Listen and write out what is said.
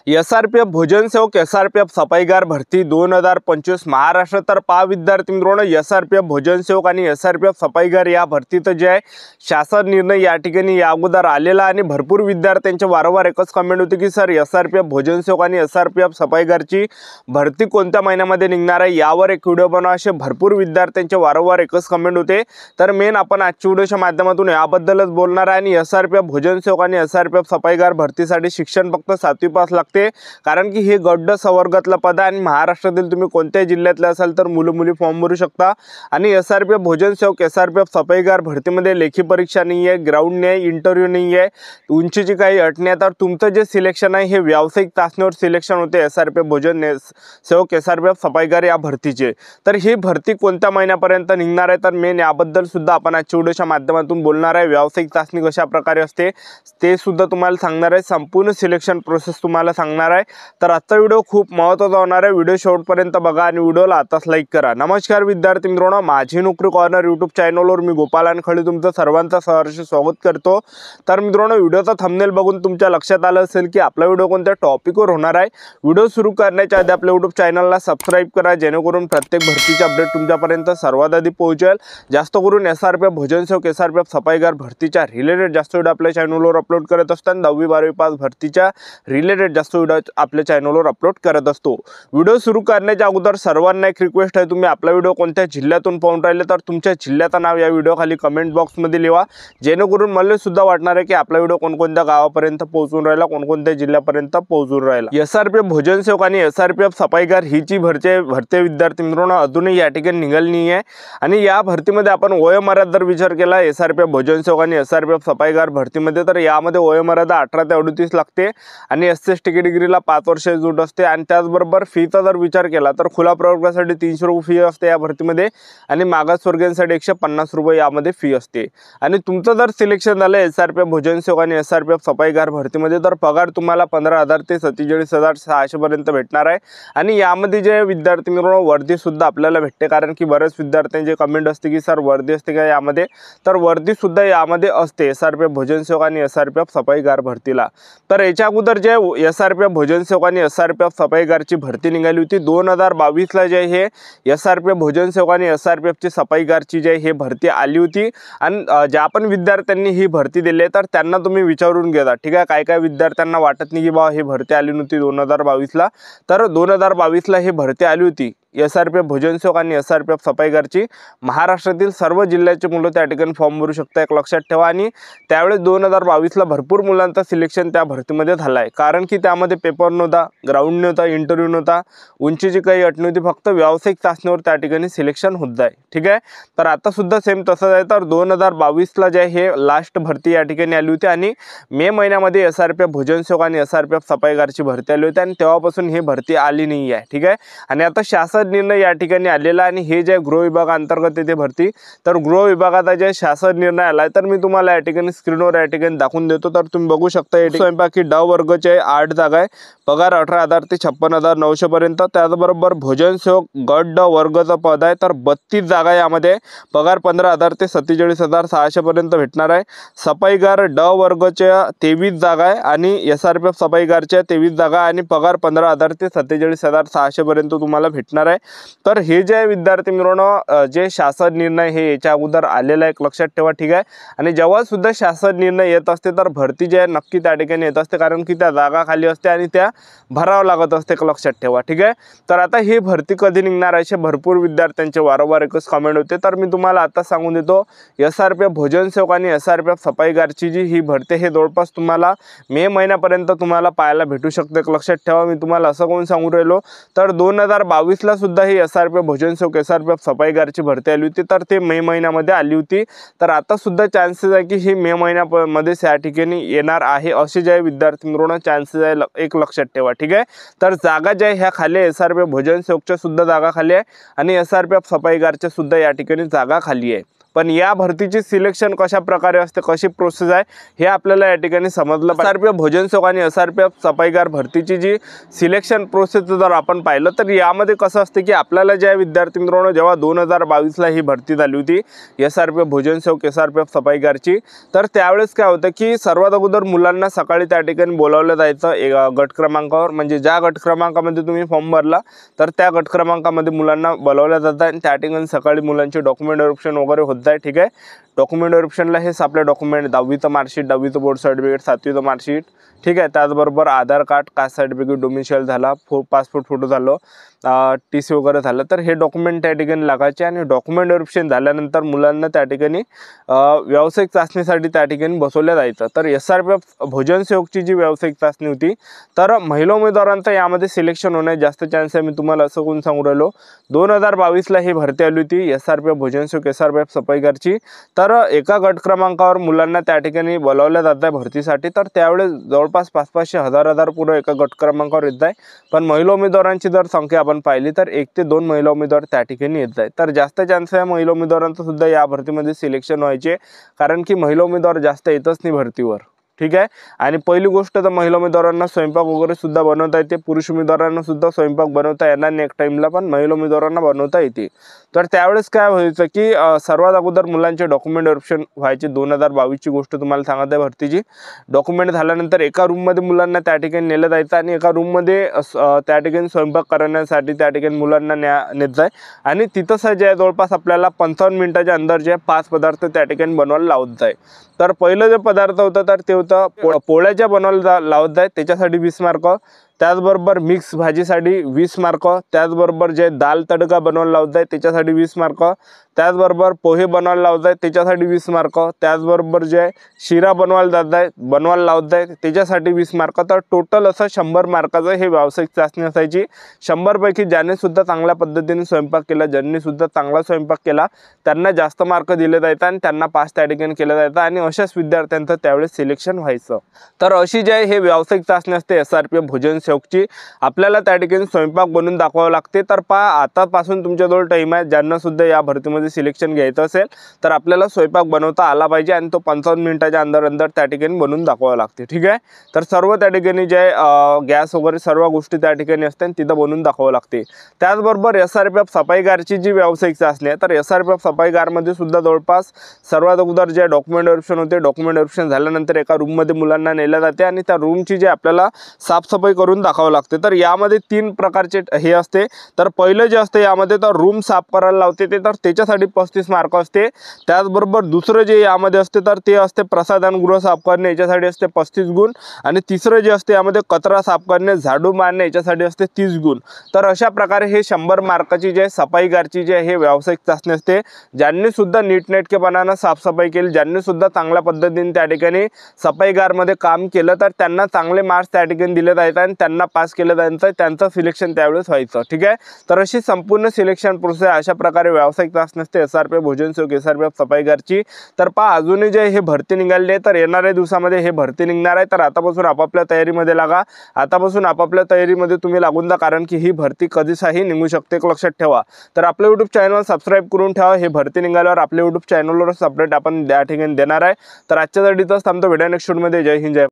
SRPF भोजन सेवक SRPF सफाईगार भरती 2025 महाराष्ट्र। तर पहा विद्यार्थी मित्रांनो, एसआरपीएफ भोजन सेवक आणि एसआरपीएफ सफाईगार या भरतीत जे आहे शासन निर्णय या ठिकाणी या अगोदर आलेला आणि भरपूर विद्यार्थ्यांचे वारंवार एकच कमेंट होती की सर एसआरपीएफ भोजन सेवक आणि एसआरपीएफ सफाईगारची भरती कोणत्या महिन्यामध्ये निघणार आहे यावर एक व्हिडिओ बनवा, असे भरपूर विद्यार्थ्यांचे वारंवार एकच कमेंट होते। तर मेन आपण आजच्या व्हिडिओच्या माध्यमातून याबद्दलच बोलणार आहे। आणि एसआरपीएफ भोजन सेवक आणि एसआरपीएफ सफाईगार भरतीसाठी शिक्षण फक्त 7वी पास लागते, कारण की हे गट संवर्गातलं पद आहे आणि महाराष्ट्रातील तुम्ही कोणत्याही जिल्ह्यातले असाल तर मुलं मुली फॉर्म भरू शकता। आणि एसआरपीएफ भोजन सेवक एसआरपीएफ सफाईगार भरतीमध्ये लेखी परीक्षा नाही आहे, ग्राउंड नाही, इंटरव्ह्यू नाही आहे, उंचीची काही अट नाही। तर तुमचं जे सिलेक्शन आहे हे व्यावसायिक चाचणीवर सिलेक्शन होते एसआरपीएफ भोजन सेवक एसआरपीएफ सफाईगार या भरतीचे। तर ही भरती कोणत्या महिन्यापर्यंत निघणार आहे तर मेन याबद्दल सुद्धा आपण आजच्या व्हिडिओच्या माध्यमातून बोलणार आहे। व्यावसायिक चाचणी कशा प्रकारे असते ते सुद्धा तुम्हाला सांगणार आहे, संपूर्ण सिलेक्शन प्रोसेस तुम्हाला सांगणार आहे। तर आजचा व्हिडिओ खूप महत्त्वाचा होणार आहे, व्हिडिओ शेवटपर्यंत बघा आणि व्हिडिओला आताच लाईक करा। नमस्कार विद्यार्थी मित्रांनो, माझी नोकरी कॉर्नर यूट्यूब चॅनलवर मी गोपाल अनखळे तुमचं सर्वांचं सहर्ष स्वागत करतो। तर मित्रांनो, व्हिडिओचा थंबनेल बघून तुमच्या लक्षात आलं असेल की आपला व्हिडिओ कोणत्या टॉपिकवर होणार आहे। व्हिडिओ सुरू करण्याच्या आधी आपल्या यूट्यूब चॅनलला सबस्क्राईब करा, जेणेकरून प्रत्येक भरतीचे अपडेट तुमच्यापर्यंत सर्वात आधी पोहोचेल। जास्त करून एसआरपीएफ भोजन सेवक एसआरपीएफ सफाईगार भरतीच्या रिलेटेड जास्त व्हिडिओ आपल्या चॅनलवर अपलोड करत असताना 10वी 12वी पास भरतीच्या रिलेटेड जास्त व्हिडिओ आपल्या चॅनलवर अपलोड करत असतो। व्हिडिओ सुरू करण्याच्या अगोदर सर्वांना एक रिक्वेस्ट आहे, तुम्ही आपला व्हिडिओ कोणत्या जिल्ह्यातून पाहून राहिले तर तुमच्या जिल्ह्याचं नाव या व्हिडिओ खाली कमेंट बॉक्समध्ये लिहा, जेणेकरून मला सुद्धा वाटणार आहे की आपला व्हिडिओ कोणकोणत्या गावापर्यंत पोहोचून राहिला, कोणकोणत्या जिल्ह्यापर्यंत पोहोचून राहिला। एसआरपीएफ भोजन सेवक आणि एसआरपीएफ सफाईगार ही जी भरती विद्यार्थी मित्रांनो अजूनही या ठिकाणी निघाली नाही आहे। आणि या भरतीमध्ये आपण वयोमर्यादा जर विचार केला एसआरपीएफ भोजन सेवक आणि एसआरपीएफ सफाईगार भरतीमध्ये तर यामध्ये वयोमर्यादा 18 ते 38 लागते आणि एससी डिग्रीला 5 वर्ष जूट असते। आणि त्याचबरोबर फीचा जर विचार केला तर खुला प्रवर्गासाठी 300 रुपये फी असते या भरतीमध्ये आणि मागासवर्गीयांसाठी 150 रुपये यामध्ये फी असते। आणि तुमचं जर सिलेक्शन झालं एसआरपीएफ भोजन सेवक आणि एसआरपीएफ सफाईगार भरतीमध्ये तर पगार तुम्हाला 15,000 ते 47,600 पर्यंत भेटणार आहे। आणि यामध्ये जे विद्यार्थी मित्रांनो वर्दी सुद्धा आपल्याला भेटते, कारण की बरेच विद्यार्थ्यांचे कमेंट असते की सर वर्दी असते का यामध्ये, तर वर्दी सुद्धा यामध्ये असते एसआरपीएफ भोजन सेवक आणि एसआरपीएफ सफाईगार भरतीला। तर याच्या अगोदर जे एसआरपीएफ भोजन सेवक आणि एसआरपीएफ सफाईगारची भरती निघाली होती 2022ला जे हे एसआरपीएफ भोजन सेवक आणि एसआरपीएफची सफाईगारची जे हे भरती आली होती। आणि ज्या पण विद्यार्थ्यांनी ही भरती दिली तर त्यांना तुम्ही विचारून घ्या, ठीक आहे। काय काय विद्यार्थ्यांना वाटत नाही की बाबा ही भरती आली नव्हती 2022ला, तर 2022ला ही भरती आली होती एसआरपीएफ भोजन सेवक आणि एसआरपीएफ सफाईगारची। महाराष्ट्रातील सर्व जिल्ह्याचे मुलं त्या ठिकाणी फॉर्म भरू शकता, एक लक्षात ठेवा। आणि त्यावेळेस 2022ला भरपूर मुलांचा सिलेक्शन त्या भरतीमध्ये झाला आहे, कारण की त्यामध्ये पेपर नव्हता, ग्राउंड नव्हता, इंटरव्ह्यू नव्हता, उंचीची काही अट नव्हती, फक्त व्यावसायिक चाचणीवर त्या ठिकाणी सिलेक्शन होत आहे, ठीक आहे। तर आता सुद्धा सेम तसंच आहे। तर 2022ला जे हे लास्ट भरती या ठिकाणी आली होती आणि मे महिन्यामध्ये एसआरपीएफ भोजन सेवक आणि एसआरपीएफ सफाईगारची भरती आली होती आणि तेव्हापासून ही भरती आली नाही आहे, ठीक आहे। आणि आता शासन निर्णय या ठिकाणी आलेला आणि हे जे गृह विभागाअंतर्गत येते भरती, तर गृह विभागाचा जे शासन निर्णय आलाय तर मी तुम्हाला या ठिकाणी स्क्रीनवर या ठिकाणी दाखवून देतो। तर तुम्ही बघू शकता स्वयंपाकी ड वर्गाचे 8 जागा आहे, पगार 18,000 ते 56,900 पर्यंत। त्याचबरोबर भोजन सेवक गट ड वर्गाचं पद आहे तर 32 जागा यामध्ये, पगार 15,000 ते 47,600 पर्यंत भेटणार आहे। सफाईगार ड वर्गाच्या 23 जागा आहे आणि एसआरपीएफ सफाईगारच्या 23 जागा आणि पगार 15,000 ते 47,600 पर्यंत तुम्हाला भेटणार आहे। तर हे जे विद्यार्थी मित्रांनो जे शासन निर्णय हे याच्या अगोदर आलेला आहे, एक लक्षात ठेवा, ठीक आहे। आणि जेव्हा सुद्धा शासन निर्णय येत असते तर भरती जे आहे नक्की त्या ठिकाणी येत असते, कारण की त्या जागा खाली असते आणि त्या भरावं लागत असते, एक लक्षात ठेवा, ठीक आहे। तर आता ही भरती कधी निघणार असे भरपूर विद्यार्थ्यांचे वारंवार एकच कमेंट होते। तर मी तुम्हाला आता सांगून देतो एसआरपीएफ भोजन सेवक आणि एसआरपीएफ सफाईगारची जी ही भरती हे जवळपास तुम्हाला मे महिन्यापर्यंत तुम्हाला पाहायला भेटू शकते, एक लक्षात ठेवा। मी तुम्हाला असं कोण सांगून राहिलो तर 2022ला सुद्धा ही एसआरपीएफ भोजन सेवक एसआरपीएफ सफाईगारची भरती आली होती, तर ते मे महिन्यामध्ये आली होती। तर आता सुद्धा चान्सेस आहे की ही मे महिन्यामध्येच या ठिकाणी येणार आहे, असे जे विद्यार्थी मित्रांनो चान्सेस आहे, एक लक्षात ठेवा, ठीक आहे। तर जागा ज्या ह्या खाली एसआरपीएफ भोजन सेवकच्या सुद्धा जागा खाली आहे आणि एसआरपीएफ सफाईगारच्या सुद्धा या ठिकाणी जागा खाली आहे। पण या भरतीची सिलेक्शन कशा प्रकारे असते, कशी प्रोसेस आहे हे आपल्याला या ठिकाणी समजलं पाहिजे। SRPF भोजन सेवक आणि SRPF सफाईगार भरतीची जी सिलेक्शन प्रोसेस जर आपण पाहिलं तर यामध्ये कसं असते की आपल्याला ज्या विद्यार्थी मित्रांनो जेव्हा 2022ला ही भरती झाली होती SRPF भोजन सेवक SRPF सफाईगारची, तर त्यावेळेस काय होतं की सर्वात अगोदर मुलांना सकाळी त्या ठिकाणी बोलावलं जायचं एक गट क्रमांकावर, म्हणजे ज्या गट क्रमांकामध्ये तुम्ही फॉर्म भरला तर त्या गट क्रमांकामध्ये मुलांना बोलावलं जातं आणि त्या ठिकाणी सकाळी मुलांचे डॉक्युमेंट व्हेरिफिकेशन वगैरे होत आहे। ठीक आहे, डॉक्युमेंट व्हेरिफिकेशनला हेच आपले डॉक्युमेंट 10वीचं मार्कशीट, 10वीचं बोर्ड सर्टिफिकेट, 7वीचं मार्कशीट, ठीक आहे, त्याचबरोबर Aadhaar card, caste certificate, domicile झाला, पासपोर्ट फोटो झालं, TC वगैरे झालं, तर हे डॉक्युमेंट त्या ठिकाणी लागायचे। आणि डॉक्युमेंट व्हेरिफिकेशन झाल्यानंतर मुलांना त्या ठिकाणी व्यावसायिक चाचणीसाठी त्या ठिकाणी बसवलं जायचं। तर SRPF भोजन सेवकची जी व्यावसायिक चाचणी होती तर महिला उमेदवारांचं यामध्ये सिलेक्शन होण्यास जास्त चान्स आहे। मी तुम्हाला असं कोण सांगू राहिलो, 2022ला ही भरती आली होती SRPF भोजन सेवक SRPF सफाईगारची। तर एका गट क्रमांकावर मुलांना त्या ठिकाणी बोलावलं जात आहे भरतीसाठी, तर त्यावेळेस जवळपास 500-500 हजार पुरं एका गट क्रमांकावर येत आहे। पण महिला उमेदवारांची जर संख्या आपण पाहिली तर 1 ते 2 महिला उमेदवार त्या ठिकाणी येत आहेत। तर जास्त चान्स आहे महिला उमेदवारांचं सुद्धा या भरतीमध्ये सिलेक्शन व्हायचे, कारण की महिला उमेदवार जास्त येतच नाही भरतीवर। ठीक आहे, आणि पहिली गोष्ट तर महिला उमेदवारांना स्वयंपाक वगैरे सुद्धा बनवता येते, पुरुष उमेदवारांना सुद्धा स्वयंपाक बनवता येणार नाही एक टाइमला, पण महिला उमेदवारांना बनवता येते। तर त्यावेळेस काय व्हायचं की सर्वात अगोदर मुलांचे डॉक्युमेंट व्हेरिफिकेशन व्हायचे। 2022ची गोष्ट तुम्हाला सांगत आहे भरतीची। डॉक्युमेंट झाल्यानंतर एका रूममध्ये मुलांना त्या ठिकाणी नेलं जायचं आणि एका रूममध्ये त्या ठिकाणी स्वयंपाक करण्यासाठी त्या ठिकाणी मुलांना नेत जाय आणि तिथं जे आहे जवळपास आपल्याला 55 मिनिटाच्या अंदर जे 5 पदार्थ त्या ठिकाणी बनवायला लावत जाय। तर पहिलं जे पदार्थ होतं तर ते होतं पोळ्याच्या बनवायला लावत जाय, त्याच्यासाठी 20 मार्क, त्याचबरोबर मिक्स भाजीसाठी 20 मार्क, त्याचबरोबर जे दाल तडका बनवायला लावत आहे त्याच्यासाठी 20 मार्क, त्याचबरोबर पोहे बनवायला लावत आहे त्याच्यासाठी 20 मार्क, त्याचबरोबर जे शिरा बनवायला लावत आहे त्याच्यासाठी 20 मार्क। तर टोटल असं 100 मार्काचं हे व्यावसायिक चाचणी असायची। 100 पैकी ज्याने सुद्धा चांगल्या पद्धतीने स्वयंपाक केला, ज्यांनी सुद्धा चांगला स्वयंपाक केला त्यांना जास्त मार्क दिले जायचे आणि त्यांना पास त्या ठिकाणी केलं जायचं आणि अशाच विद्यार्थ्यांचं त्यावेळेस सिलेक्शन व्हायचं। तर अशी जे हे व्यावसायिक चाचणी असते SRPF भोजन सेवकची, आपल्याला त्या ठिकाणी स्वयंपाक बनवून दाखवावं लागते। तर आतापासून तुमच्याजवळ टाईम आहे, ज्यांना सुद्धा या भरतीमध्ये सिलेक्शन घ्यायचं असेल तर आपल्याला स्वयंपाक बनवता आला पाहिजे आणि तो 55 मिनिटाच्या अंदर त्या ठिकाणी बनवून दाखवावं लागते। ठीक आहे, तर सर्व त्या ठिकाणी जे गॅस वगैरे सर्व गोष्टी त्या ठिकाणी असते आणि तिथं बनवून दाखवावं लागते। त्याचबरोबर SRPF सफाईगारची जी व्यावसायिक चाचणी आहे तर SRPF सफाईगारमध्ये सुद्धा जवळपास सर्वात अगोदर जे डॉक्युमेंट व्हेरिफिकेशन होते, डॉक्युमेंट व्हेरिफिकेशन झाल्यानंतर एका रूममध्ये मुलांना नेलं जाते आणि त्या रूमची जे आपल्याला साफसफाई करून दाखवावं लागते। तर यामध्ये 3 प्रकारचे हे असते। तर पहिलं जे असते यामध्ये तर रूम साफ करायला लावते ते, तर त्याच्यासाठी 35 मार्क असते। त्याचबरोबर दुसरं जे यामध्ये असते तर ते असते प्रसाधनगृह साफ करणे, याच्यासाठी असते 35 गुण, आणि तिसरं जे असते यामध्ये कचरा साफ करणे, झाडू मारणे, याच्यासाठी असते 30 गुण। तर अशा प्रकारे हे 100 मार्काची जे सफाईगारची जे हे व्यावसायिक चाचणी असते, ज्यांनी सुद्धा नीटनेटकेपणानं साफसफाई केली, ज्यांनी सुद्धा चांगल्या पद्धतीने त्या ठिकाणी सफाईगारमध्ये काम केलं तर त्यांना चांगले मार्क्स त्या ठिकाणी दिले जायचे आणि त्यांना पास केलं जायचं, त्यांचं सिलेक्शन त्यावेळेस व्हायचं। ठीक आहे, तर अशी संपूर्ण सिलेक्शन प्रोसेस अशा प्रकारे व्यावसायिक चाचणी असते SRPF भोजन सेवक SRPF सफाईगारची। तर अजूनही जे हे भरती निघाली आहे तर येणाऱ्या दिवसामध्ये हे भरती निघणार आहे, तर आतापासून आपापल्या तयारीमध्ये लागा, आतापासून आपापल्या तयारीमध्ये तुम्ही लागून जा, कारण की ही भरती कधीही निघू शकते, लक्षात ठेवा। तर आपलं YouTube चॅनल सबस्क्राईब करून ठेवा, हे भरती निघाल्यावर आपल्या YouTube चॅनलवरच अपडेट आपण त्या ठिकाणी देणार आहे। तर आजच्यासाठी थांबतो, व्हिडिओ नेक्स्ट शूटमध्ये। जय हिंद, जय